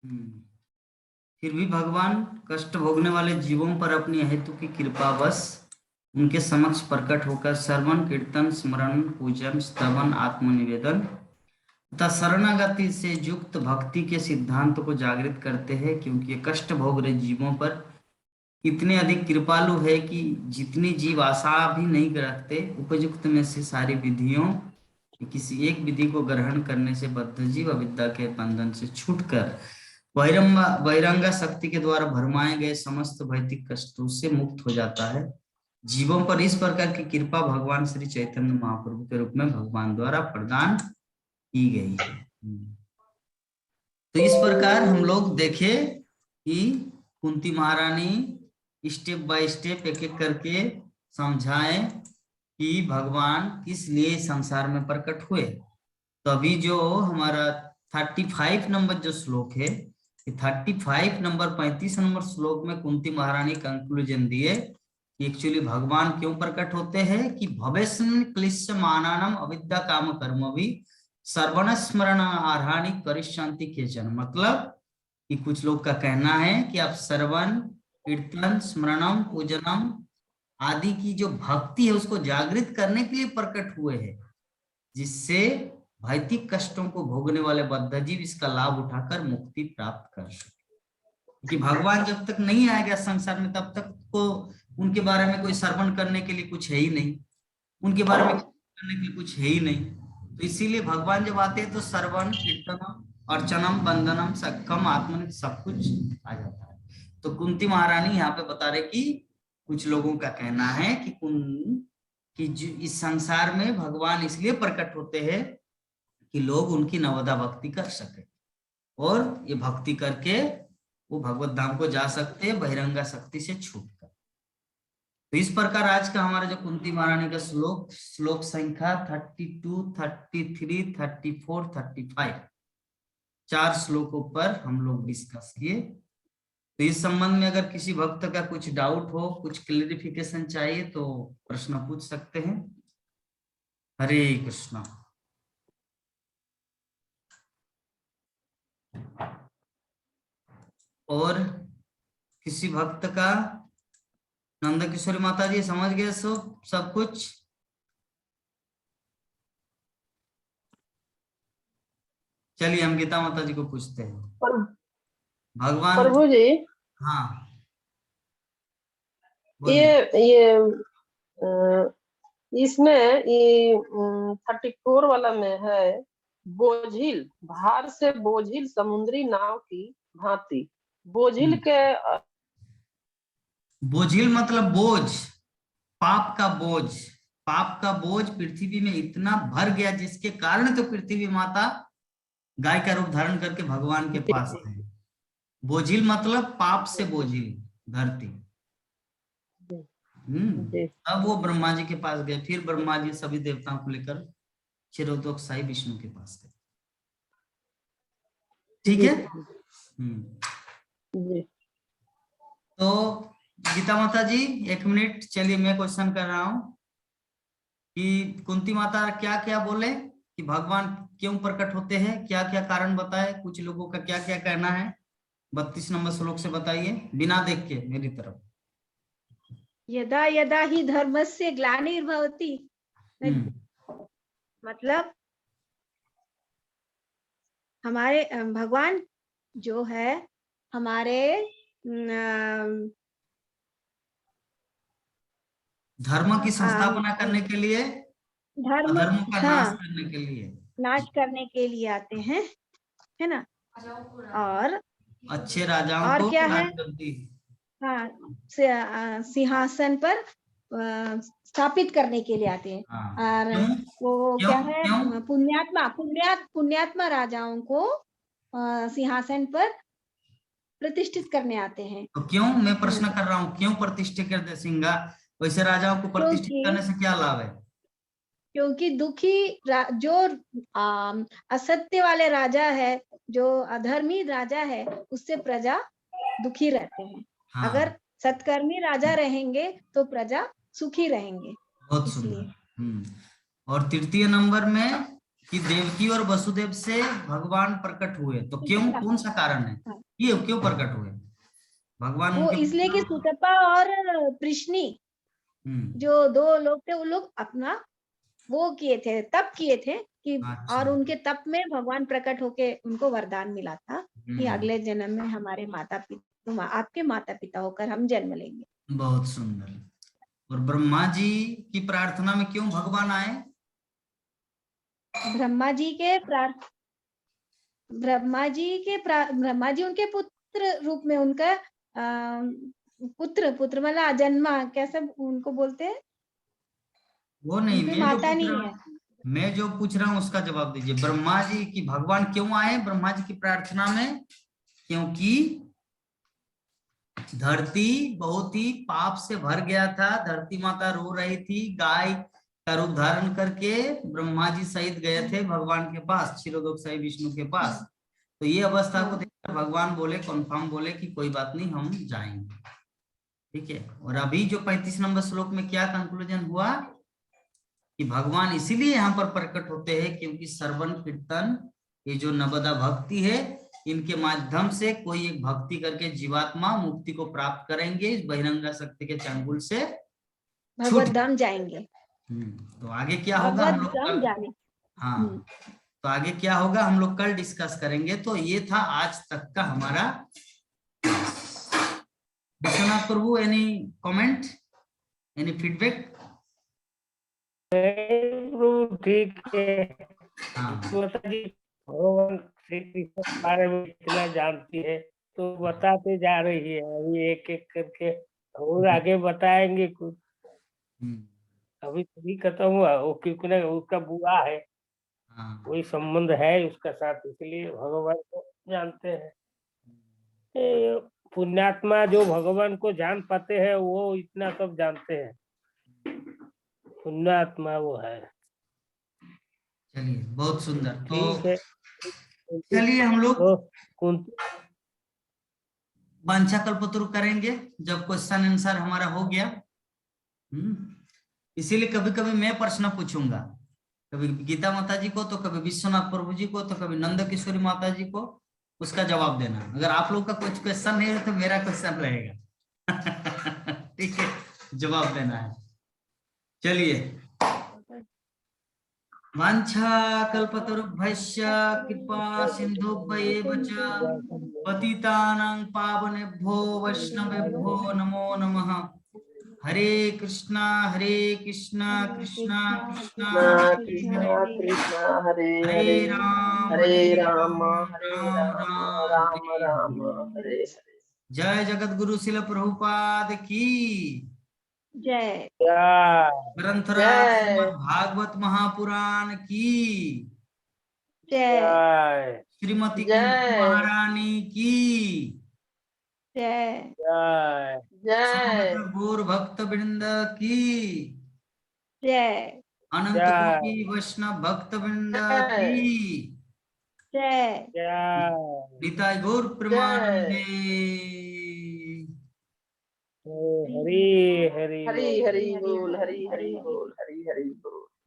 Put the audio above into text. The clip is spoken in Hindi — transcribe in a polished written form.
हम्म। फिर भी भगवान कष्ट भोगने वाले जीवों पर अपनी अहेतु की कृपावश उनके समक्ष प्रकट होकर श्रवण कीर्तन स्मरण पूजन स्तवन आत्मनिवेदन तथा शरणागति से युक्त भक्ति के सिद्धांत को जागृत करते हैं, क्योंकि ये कष्ट भोग रहे जीवों पर इतने अधिक कृपालु है कि जितनी जीव आशा भी नहीं रखते उपयुक्त में से सारी विधियों किसी एक विधि को ग्रहण करने से बद्ध जीव अविद्या के बंधन से छूटकर बहिरंगा शक्ति के द्वारा भरमाए गए समस्त भौतिक कष्टों से मुक्त हो जाता है। जीवों पर इस प्रकार की कृपा भगवान श्री चैतन्य महाप्रभु के रूप में भगवान द्वारा प्रदान की गई है। तो इस प्रकार हम लोग देखे कि कुंती महारानी स्टेप बाय स्टेप एक एक करके समझाए कि भगवान किस लिए संसार में प्रकट हुए। तो अभी जो हमारा 35 नंबर जो श्लोक है, 35 नंबर 35 नंबर श्लोक में कुंती महारानी कंक्लूजन दिए कि एक्चुअली भगवान क्यों प्रकट होते हैं कि भवेस्मिन् क्लिश्य मानानम अविद्या काम कर्म भी श्रवण स्मरण आर्हाणि करिष्यन्ति केचन। मतलब कि कुछ लोग का कहना है कि आप श्रवण कीर्तन स्मरणम पूजनम आदि की जो भक्ति है उसको जागृत करने के लिए प्रकट हुए हैं, जिससे भौतिक कष्टों को भोगने वाले बद्ध जीव इसका लाभ उठाकर मुक्ति प्राप्त कर सके। कि भगवान जब तक नहीं आएगा संसार में तब तक को उनके बारे में कोई श्रवण करने के लिए कुछ है ही नहीं, उनके बारे में करने के लिए कुछ है ही नहीं। तो इसीलिए भगवान जब आते हैं तो श्रवण कीर्तनम अर्चनम बंदनम सक्कम आत्मन सब कुछ आ जाता है। तो कुंती महारानी यहाँ पे बता रहे कि कुछ लोगों का कहना है कि इस संसार में भगवान इसलिए प्रकट होते हैं कि लोग उनकी नवदा भक्ति कर सके और ये भक्ति करके वो भगवत धाम को जा सकते हैं बहिरंगा शक्ति से छूटकर। तो इस प्रकार आज का हमारा जो कुंती महारानी का श्लोक संख्या 32, 33, 34, 35 चार श्लोकों पर हम लोग डिस्कस किए। तो इस संबंध में अगर किसी भक्त का कुछ डाउट हो, कुछ क्लेरिफिकेशन चाहिए तो प्रश्न पूछ सकते हैं। हरे कृष्णा। और किसी भक्त का, नंद किशोरी माता जी समझ गए सब कुछ? चलिए हम गीता माता जी को पूछते हैं। भगवान प्रभु जी, हाँ ये इसमें ये 34 वाला में है बोझिल, भार से बोझिल समुद्री नाव की भांति। बोझिल के बोझिल मतलब बोझ, पाप का बोझ। पाप का बोझ पृथ्वी में इतना भर गया जिसके कारण तो पृथ्वी माता गाय का रूप धारण करके भगवान के पास आए। बोझिल मतलब पाप से बोझिल धरती। अब वो ब्रह्मा जी के पास गए, फिर ब्रह्मा जी सभी देवताओं को लेकर क्षीरोदोक्षाई विष्णु के पास गए। ठीक है। तो गीता माता जी 1 मिनट, चलिए मैं क्वेश्चन कर रहा हूं कि कुंती माता क्या क्या बोले कि भगवान क्यों प्रकट होते हैं, क्या क्या कारण बताए, कुछ लोगों का क्या क्या कहना है। 32 नंबर श्लोक से बताइए बिना देख के मेरी तरफ। यदा यदा ही धर्मस्य ग्लानिर्भवति, मतलब हमारे भगवान जो है हमारे धर्म की संस्थापना करने के लिए, धर्म का नाश करने के लिए, नाश करने के लिए आते हैं, है ना। और अच्छे राजाओं को क्या है, हाँ, सिंहासन पर स्थापित करने के लिए आते हैं। और वो क्या है, पुण्यात्मा राजाओं को सिंहासन पर प्रतिष्ठित करने आते हैं। तो क्यों, मैं प्रश्न कर रहा हूँ, क्यों प्रतिष्ठित करते सिंहा, वैसे राजाओं को प्रतिष्ठित करने से क्या लाभ है? क्योंकि दुखी जो असत्य वाले राजा है, जो अधर्मी राजा है, उससे प्रजा दुखी रहते हैं। हाँ। अगर सत्कर्मी राजा रहेंगे तो प्रजा सुखी रहेंगे। बहुत सुंदर। और तृतीय नंबर में कि देवकी और वसुदेव से भगवान प्रकट हुए, तो क्यों, कौन सा कारण है, ये क्यों प्रकट हुए भगवान? वो इसलिए कि सुतपा और कृष्णी जो दो लोग थे, वो लोग अपना वो किए थे, तप किए थे कि और उनके तप में भगवान प्रकट होके उनको वरदान मिला था कि अगले जन्म में हमारे माता पिता, आपके माता पिता होकर हम जन्म लेंगे। बहुत सुंदर। और ब्रह्मा जी की प्रार्थना में क्यों भगवान आए? ब्रह्मा जी उनके पुत्र रूप में, उनका पुत्र मतलब जन्मा, कैसे उनको बोलते हैं, वो नहीं, मैं जो पूछ रहा हूँ उसका जवाब दीजिए। ब्रह्मा जी की भगवान क्यों आए ब्रह्मा जी की प्रार्थना में? क्योंकि धरती बहुत ही पाप से भर गया था, धरती माता रो रही थी, गाय का रूप धारण करके ब्रह्मा जी सहित गए थे भगवान के पास, क्षीरोदोक्षाई विष्णु के पास। तो ये अवस्था को देखकर भगवान बोले, कन्फर्म बोले कि कोई बात नहीं, हम जाएंगे। ठीक है। और अभी जो 35 नंबर श्लोक में क्या कंक्लूजन हुआ कि भगवान इसीलिए यहाँ पर प्रकट होते हैं क्योंकि श्रवण कीर्तन, ये जो नवदा भक्ति है, इनके माध्यम से कोई एक भक्ति करके जीवात्मा मुक्ति को प्राप्त करेंगे, इस बहिरंगा शक्ति के चंगुल से भगवत धाम जाएंगे। तो आगे क्या होगा हम लोग कल, हाँ, तो आगे क्या होगा हम लोग कल डिस्कस करेंगे। तो ये था आज तक का हमारा। विश्वनाथ प्रभु, एनी कमेंट, एनी फीडबैक? ठीक है। माता जी भगवान श्री कृष्ण के बारे में इतना जानती है तो बताते जा रही है, अभी एक एक करके और आगे बताएंगे कुछ। अभी तभी खत्म हुआ वो, क्योंकि ना उसका बुआ है, कोई संबंध है उसका साथ, इसलिए भगवान को जानते हैं। पुण्यात्मा जो भगवान को जान पाते हैं वो इतना सब जानते हैं, पुण्यात्मा वो है। चलिए बहुत सुंदर। तो ठीक है, चलिए हम लोग तो वांछा कल्पतरु करेंगे जब क्वेश्चन आंसर हमारा हो गया। इसीलिए कभी कभी मैं प्रश्न पूछूंगा, कभी गीता माता जी को, तो कभी विश्वनाथ प्रभु जी को, तो कभी नंद किशोरी माता जी को, उसका जवाब देना। अगर आप लोग का कुछ क्वेश्चन नहीं है तो मेरा क्वेश्चन रहेगा। ठीक है, जवाब देना है। चलिए, वांछा कल्पतरुभ्यश्च कृपा सिन्धुभ्येव च पतितानां पावनेभ्यो वैष्णवेभ्यो नमो नमः। हरे कृष्णा कृष्णा कृष्णा कृष्णा कृष्णा हरे हरे, राम हरे राम राम राम हरे हरे। जय जगत गुरु शिल प्रभुपाद की जय। ग्रंथराज कुमार भागवत महापुराण की जय। श्रीमती कुंती महारानी की जय। जय। गौर भक्त वृंद की जय। अनंत कोटि वैष्णव भक्त वृंद की जय। निताई गौर प्रेमानंदे। हरि हरि हरि हरि बोल, हरि हरि बोल, हरि हरि बोल।